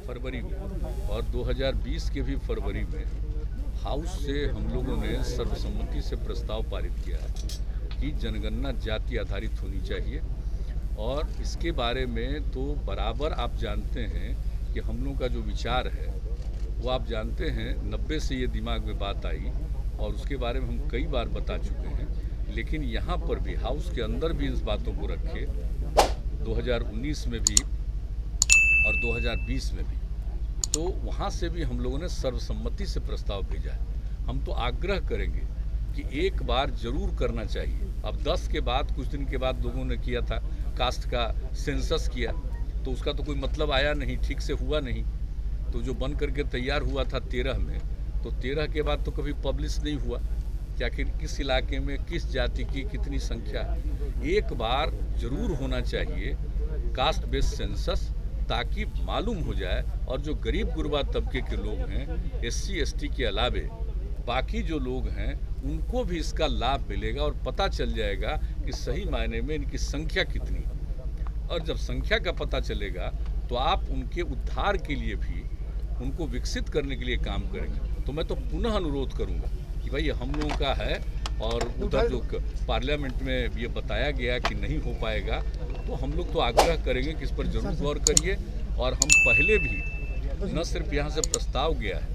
फरवरी में और 2020 के भी फरवरी में हाउस से हम लोगों ने सर्वसम्मति से प्रस्ताव पारित किया है कि जनगणना जाति आधारित होनी चाहिए। और इसके बारे में तो बराबर आप जानते हैं कि हम लोग का जो विचार है वो आप जानते हैं 90 से ये दिमाग में बात आई और उसके बारे में हम कई बार बता चुके हैं। लेकिन यहाँ पर भी हाउस के अंदर भी इस बातों को रखे 2019 में भी और 2020 में भी, तो वहाँ से भी हम लोगों ने सर्वसम्मति से प्रस्ताव भेजा है। हम तो आग्रह करेंगे कि एक बार जरूर करना चाहिए। अब 10 के बाद कुछ दिन के बाद लोगों ने किया था कास्ट का सेंसस किया, तो उसका तो कोई मतलब आया नहीं, ठीक से हुआ नहीं। तो जो बन करके तैयार हुआ था 13 में, तो 13 के बाद तो कभी पब्लिश नहीं हुआ कि आखिर किस इलाके में किस जाति की कितनी संख्या है। एक बार जरूर होना चाहिए कास्ट बेस्ड सेंसस, ताकि मालूम हो जाए और जो गरीब गुरबा तबके के लोग हैं, SC ST के अलावे बाकी जो लोग हैं, उनको भी इसका लाभ मिलेगा और पता चल जाएगा कि सही मायने में इनकी संख्या कितनी है। और जब संख्या का पता चलेगा तो आप उनके उद्धार के लिए भी, उनको विकसित करने के लिए काम करेंगे। तो मैं तो पुनः अनुरोध करूंगा कि भाई हम लोगों का है और उधर जो पार्लियामेंट में ये बताया गया कि नहीं हो पाएगा, तो हम लोग तो आग्रह करेंगे कि इस पर जरूर गौर करिए। और हम पहले भी न सिर्फ यहाँ से प्रस्ताव गया है,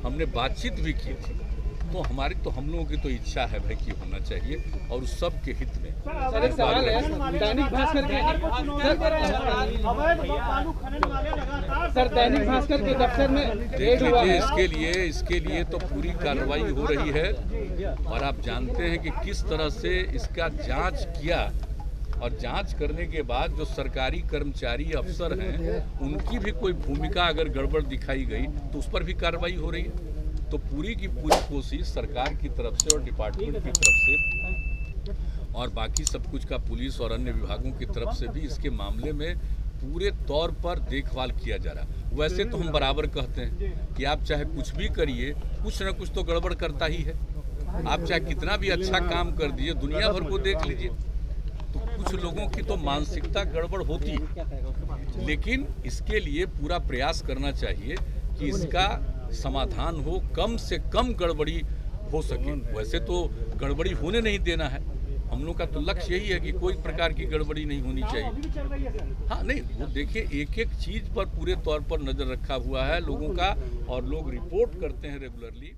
हमने बातचीत भी की थी। तो हम लोगों की तो इच्छा है भाई कि होना चाहिए और उस सब के हित में। सर एक सवाल है, दैनिक भास्कर के दफ्तर में देख लीजिए, इसके लिए तो पूरी कार्रवाई हो रही है। और आप जानते हैं कि किस तरह से इसका जांच किया और जांच करने के बाद जो सरकारी कर्मचारी अफसर हैं, उनकी भी कोई भूमिका अगर गड़बड़ दिखाई गई तो उस पर भी कार्रवाई हो रही है। तो पूरी की पूरी कोशिश सरकार की तरफ से और डिपार्टमेंट की तरफ से और बाकी सब कुछ का पुलिस और अन्य विभागों की तरफ से भी इसके मामले में पूरे तौर पर देखभाल किया जा रहा है। वैसे तो हम बराबर कहते हैं कि आप चाहे कुछ भी करिए, कुछ न कुछ तो गड़बड़ करता ही है। आप चाहे कितना भी अच्छा काम कर दीजिए, दुनिया भर को देख लीजिए, तो कुछ लोगों की तो मानसिकता गड़बड़ होती है। लेकिन इसके लिए पूरा प्रयास करना चाहिए कि इसका समाधान हो, कम से कम गड़बड़ी हो सके। वैसे तो गड़बड़ी होने नहीं देना है, हम लोग का तो लक्ष्य यही है कि कोई प्रकार की गड़बड़ी नहीं होनी चाहिए। हाँ नहीं, वो देखिए एक एक चीज़ पर पूरे तौर पर नज़र रखा हुआ है लोगों का और लोग रिपोर्ट करते हैं रेगुलरली।